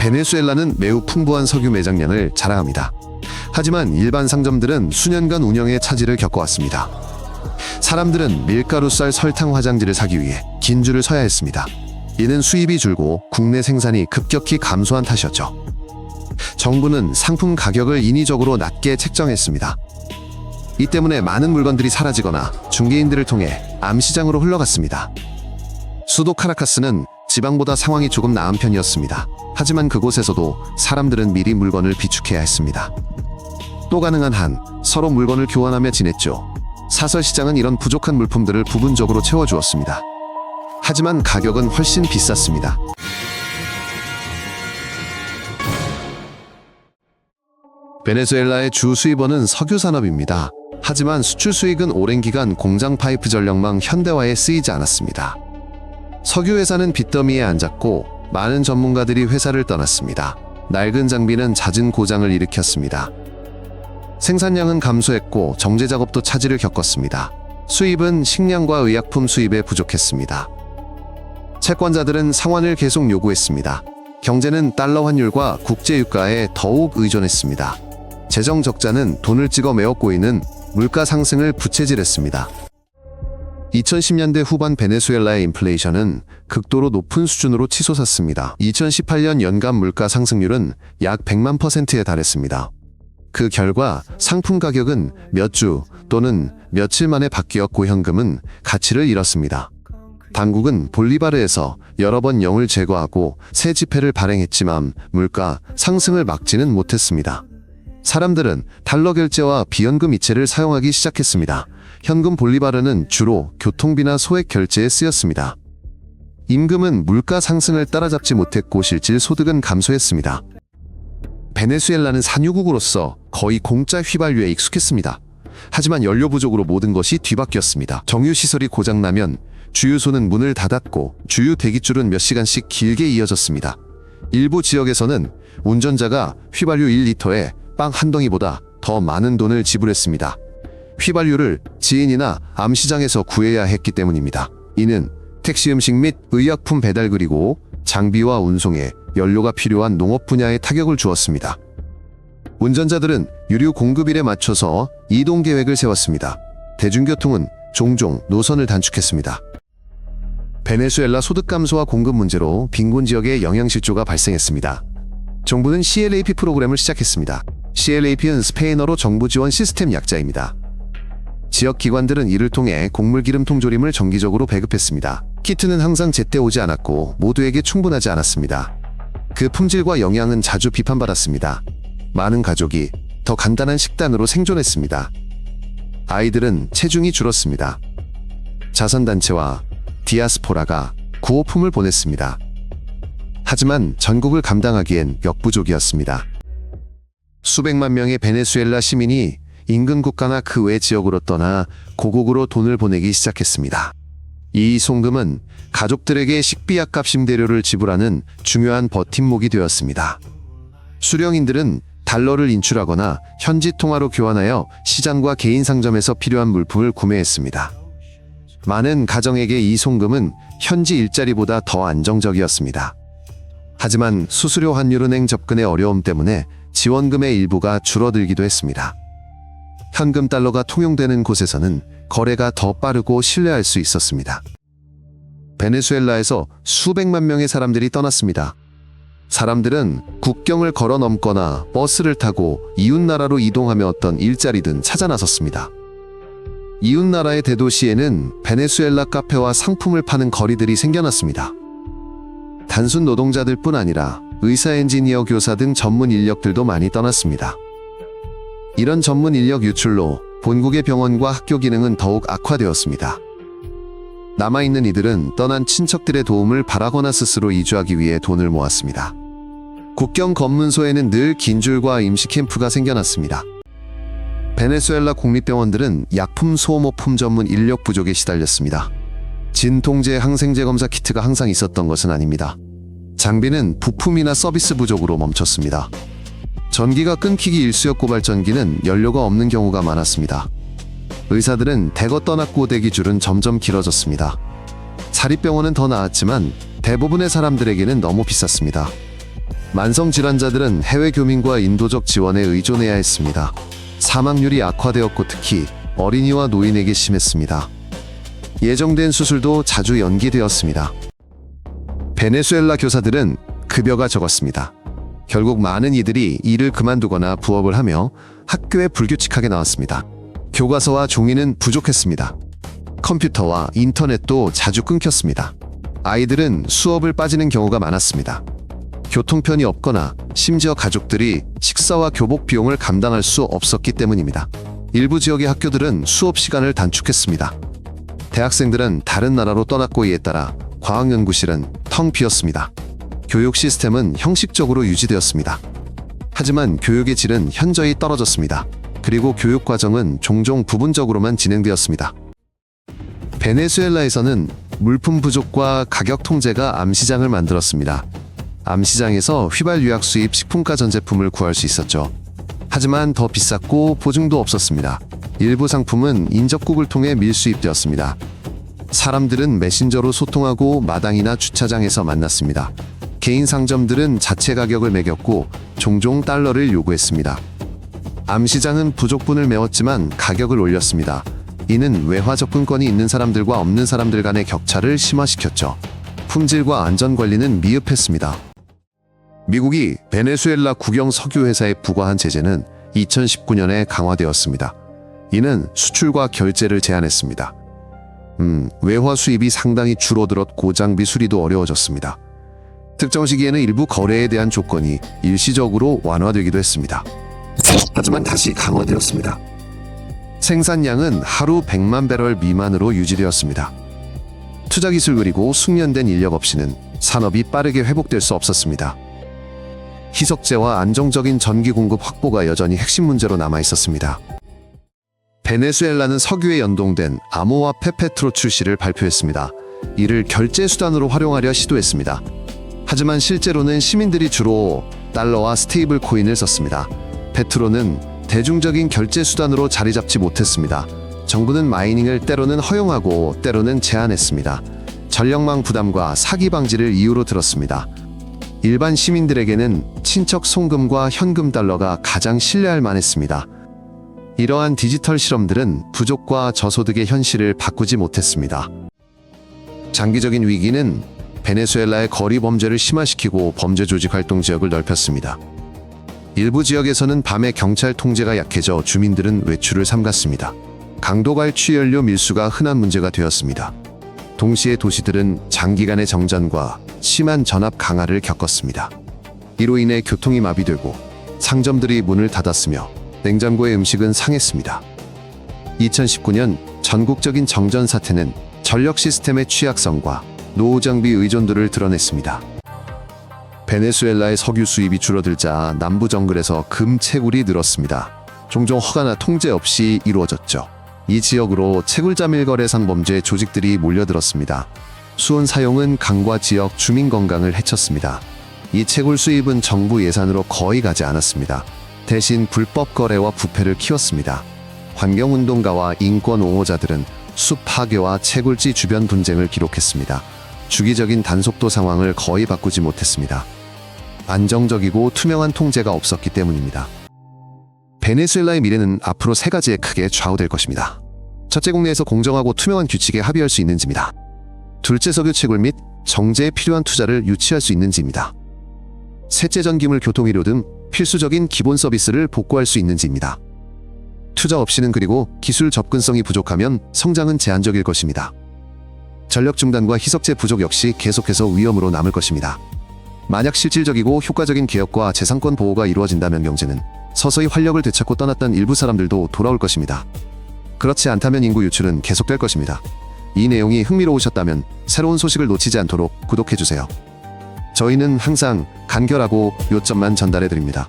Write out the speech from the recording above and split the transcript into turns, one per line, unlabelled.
베네수엘라는 매우 풍부한 석유 매장량을 자랑합니다. 하지만 일반 상점들은 수년간 운영에 차질을 겪어왔습니다. 사람들은 밀가루, 쌀, 설탕, 화장지를 사기 위해 긴 줄을 서야 했습니다. 이는 수입이 줄고 국내 생산이 급격히 감소한 탓이었죠. 정부는 상품 가격을 인위적으로 낮게 책정했습니다. 이 때문에 많은 물건들이 사라지거나 중개인들을 통해 암시장으로 흘러갔습니다. 수도 카라카스는 지방보다 상황이 조금 나은 편이었습니다. 하지만 그곳에서도 사람들은 미리 물건을 비축해야 했습니다. 또 가능한 한 서로 물건을 교환하며 지냈죠. 사설시장은 이런 부족한 물품들을 부분적으로 채워주었습니다. 하지만 가격은 훨씬 비쌌습니다. 베네수엘라의 주 수입원은 석유 산업입니다. 하지만 수출 수익은 오랜 기간 공장 파이프 전력망 현대화에 쓰이지 않았습니다. 석유 회사는 빚더미에 앉았고 많은 전문가들이 회사를 떠났습니다. 낡은 장비는 잦은 고장을 일으켰습니다. 생산량은 감소했고 정제 작업도 차질을 겪었습니다. 수입은 식량과 의약품 수입에 부족했습니다. 채권자들은 상환을 계속 요구했습니다. 경제는 달러 환율과 국제 유가에 더욱 의존했습니다. 재정 적자는 돈을 찍어 메워 꼬이는 물가 상승을 부채질했습니다. 2010년대 후반 베네수엘라의 인플레이션은 극도로 높은 수준으로 치솟았습니다. 2018년 연간 물가 상승률은 약 100만%에 달했습니다. 그 결과 상품 가격은 몇 주 또는 며칠 만에 바뀌었고 현금은 가치를 잃었습니다. 당국은 볼리바르에서 여러 번 0을 제거하고 새 지폐를 발행했지만 물가 상승을 막지는 못했습니다. 사람들은 달러 결제와 비연금 이체를 사용하기 시작했습니다. 현금 볼리바르는 주로 교통비나 소액 결제에 쓰였습니다. 임금은 물가 상승을 따라잡지 못했고 실질 소득은 감소했습니다. 베네수엘라는 산유국으로서 거의 공짜 휘발유에 익숙했습니다. 하지만 연료 부족으로 모든 것이 뒤바뀌었습니다. 정유시설이 고장나면 주유소는 문을 닫았고 주유 대기줄은 몇 시간씩 길게 이어졌습니다. 일부 지역에서는 운전자가 휘발유 1리터에 빵 한 덩이보다 더 많은 돈을 지불했습니다. 휘발유를 지인이나 암시장에서 구해야 했기 때문입니다. 이는 택시, 음식 및 의약품 배달 그리고 장비와 운송에 연료가 필요한 농업 분야에 타격을 주었습니다. 운전자들은 유류 공급일에 맞춰서 이동 계획을 세웠습니다. 대중교통은 종종 노선을 단축했습니다. 베네수엘라 소득 감소와 공급 문제로 빈곤 지역에 영양실조가 발생했습니다. 정부는 CLAP 프로그램을 시작했습니다. CLAP는 스페인어로 정부 지원 시스템 약자입니다. 지역 기관들은 이를 통해 곡물기름통 조림을 정기적으로 배급했습니다. 키트는 항상 제때 오지 않았고 모두에게 충분하지 않았습니다. 그 품질과 영양은 자주 비판받았습니다. 많은 가족이 더 간단한 식단으로 생존했습니다. 아이들은 체중이 줄었습니다. 자선단체와 디아스포라가 구호품을 보냈습니다. 하지만 전국을 감당하기엔 역부족이었습니다. 수백만 명의 베네수엘라 시민이 인근 국가나 그 외 지역으로 떠나 고국으로 돈을 보내기 시작했습니다. 이 송금은 가족들에게 식비 약값 임대료를 지불하는 중요한 버팀목이 되었습니다. 수령인들은 달러를 인출하거나 현지 통화로 교환하여 시장과 개인 상점에서 필요한 물품을 구매했습니다. 많은 가정에게 이 송금은 현지 일자리보다 더 안정적이었습니다. 하지만 수수료 환율은행 접근의 어려움 때문에 지원금의 일부가 줄어들기도 했습니다. 현금 달러가 통용되는 곳에서는 거래가 더 빠르고 신뢰할 수 있었습니다. 베네수엘라에서 수백만 명의 사람들이 떠났습니다. 사람들은 국경을 걸어 넘거나 버스를 타고 이웃나라로 이동하며 어떤 일자리든 찾아 나섰습니다. 이웃나라의 대도시에는 베네수엘라 카페와 상품을 파는 거리들이 생겨났습니다. 단순 노동자들 뿐 아니라 의사, 엔지니어, 교사 등 전문 인력들도 많이 떠났습니다. 이런 전문 인력 유출로 본국의 병원과 학교 기능은 더욱 악화되었습니다. 남아있는 이들은 떠난 친척들의 도움을 바라거나 스스로 이주하기 위해 돈을 모았습니다. 국경 검문소에는 늘 긴 줄과 임시 캠프가 생겨났습니다. 베네수엘라 국립병원들은 약품 소모품 전문 인력 부족에 시달렸습니다. 진통제, 항생제 검사 키트가 항상 있었던 것은 아닙니다. 장비는 부품이나 서비스 부족으로 멈췄습니다. 전기가 끊기기 일쑤였고 발전기는 연료가 없는 경우가 많았습니다. 의사들은 대거 떠났고 대기줄은 점점 길어졌습니다. 사립병원은 더 나았지만 대부분의 사람들에게는 너무 비쌌습니다. 만성 질환자들은 해외 교민과 인도적 지원에 의존해야 했습니다. 사망률이 악화되었고 특히 어린이와 노인에게 심했습니다. 예정된 수술도 자주 연기되었습니다. 베네수엘라 교사들은 급여가 적었습니다. 결국 많은 이들이 일을 그만두거나 부업을 하며 학교에 불규칙하게 나왔습니다. 교과서와 종이는 부족했습니다. 컴퓨터와 인터넷도 자주 끊겼습니다. 아이들은 수업을 빠지는 경우가 많았습니다. 교통편이 없거나 심지어 가족들이 식사와 교복 비용을 감당할 수 없었기 때문입니다. 일부 지역의 학교들은 수업 시간을 단축했습니다. 대학생들은 다른 나라로 떠났고 이에 따라 과학연구실은 텅 비었습니다. 교육 시스템은 형식적으로 유지되었습니다. 하지만 교육의 질은 현저히 떨어졌습니다. 그리고 교육 과정은 종종 부분적으로만 진행되었습니다. 베네수엘라에서는 물품 부족과 가격 통제가 암시장을 만들었습니다. 암시장에서 휘발유약 수입 식품가 전 제품을 구할 수 있었죠. 하지만 더 비쌌고 보증도 없었습니다. 일부 상품은 인접국을 통해 밀수입되었습니다. 사람들은 메신저로 소통하고 마당이나 주차장에서 만났습니다. 개인 상점들은 자체 가격을 매겼고 종종 달러를 요구했습니다. 암시장은 부족분을 메웠지만 가격을 올렸습니다. 이는 외화 접근권이 있는 사람들과 없는 사람들 간의 격차를 심화시켰죠. 품질과 안전 관리는 미흡했습니다. 미국이 베네수엘라 국영 석유회사에 부과한 제재는 2019년에 강화되었습니다. 이는 수출과 결제를 제한했습니다. 외화 수입이 상당히 줄어들었고 장비 수리도 어려워졌습니다. 특정 시기에는 일부 거래에 대한 조건이 일시적으로 완화되기도 했습니다. 하지만 다시 강화되었습니다. 생산량은 하루 100만 배럴 미만으로 유지되었습니다. 투자 기술 그리고 숙련된 인력 없이는 산업이 빠르게 회복될 수 없었습니다. 희석제와 안정적인 전기 공급 확보가 여전히 핵심 문제로 남아 있었습니다. 베네수엘라는 석유에 연동된 아모와 페페트로 출시를 발표했습니다. 이를 결제 수단으로 활용하려 시도했습니다. 하지만 실제로는 시민들이 주로 달러와 스테이블 코인을 썼습니다. 페트로는 대중적인 결제 수단으로 자리 잡지 못했습니다. 정부는 마이닝을 때로는 허용하고 때로는 제한했습니다. 전력망 부담과 사기 방지를 이유로 들었습니다. 일반 시민들에게는 친척 송금과 현금 달러가 가장 신뢰할 만했습니다. 이러한 디지털 실험들은 부족과 저소득의 현실을 바꾸지 못했습니다. 장기적인 위기는 베네수엘라의 거리 범죄를 심화시키고 범죄 조직 활동 지역을 넓혔습니다. 일부 지역에서는 밤에 경찰 통제가 약해져 주민들은 외출을 삼갔습니다. 강도갈 취연료 밀수가 흔한 문제가 되었습니다. 동시에 도시들은 장기간의 정전과 심한 전압 강화를 겪었습니다. 이로 인해 교통이 마비되고 상점들이 문을 닫았으며 냉장고의 음식은 상했습니다. 2019년 전국적인 정전 사태는 전력 시스템의 취약성과 노후 장비 의존도를 드러냈습니다. 베네수엘라의 석유 수입이 줄어들자 남부 정글에서 금 채굴이 늘었습니다. 종종 허가나 통제 없이 이루어졌죠. 이 지역으로 채굴자 밀거래 상범죄 조직들이 몰려들었습니다. 수온 사용은 강과 지역 주민 건강을 해쳤습니다. 이 채굴 수입은 정부 예산으로 거의 가지 않았습니다. 대신 불법 거래와 부패를 키웠습니다. 환경운동가와 인권 옹호자들은 숲 파괴와 채굴지 주변 분쟁을 기록했습니다. 주기적인 단속도 상황을 거의 바꾸지 못했습니다. 안정적이고 투명한 통제가 없었기 때문입니다. 베네수엘라의 미래는 앞으로 세 가지에 크게 좌우될 것입니다. 첫째, 국내에서 공정하고 투명한 규칙에 합의할 수 있는지입니다. 둘째, 석유 채굴 및 정제에 필요한 투자를 유치할 수 있는지입니다. 셋째, 전기물, 교통의료 등 필수적인 기본 서비스를 복구할 수 있는지입니다. 투자 없이는 그리고 기술 접근성이 부족하면 성장은 제한적일 것입니다. 전력 중단과 희석제 부족 역시 계속해서 위험으로 남을 것입니다. 만약 실질적이고 효과적인 개혁과 재산권 보호가 이루어진다면 경제는 서서히 활력을 되찾고 떠났던 일부 사람들도 돌아올 것입니다. 그렇지 않다면 인구 유출은 계속될 것입니다. 이 내용이 흥미로우셨다면 새로운 소식을 놓치지 않도록 구독해주세요. 저희는 항상 간결하고 요점만 전달해드립니다.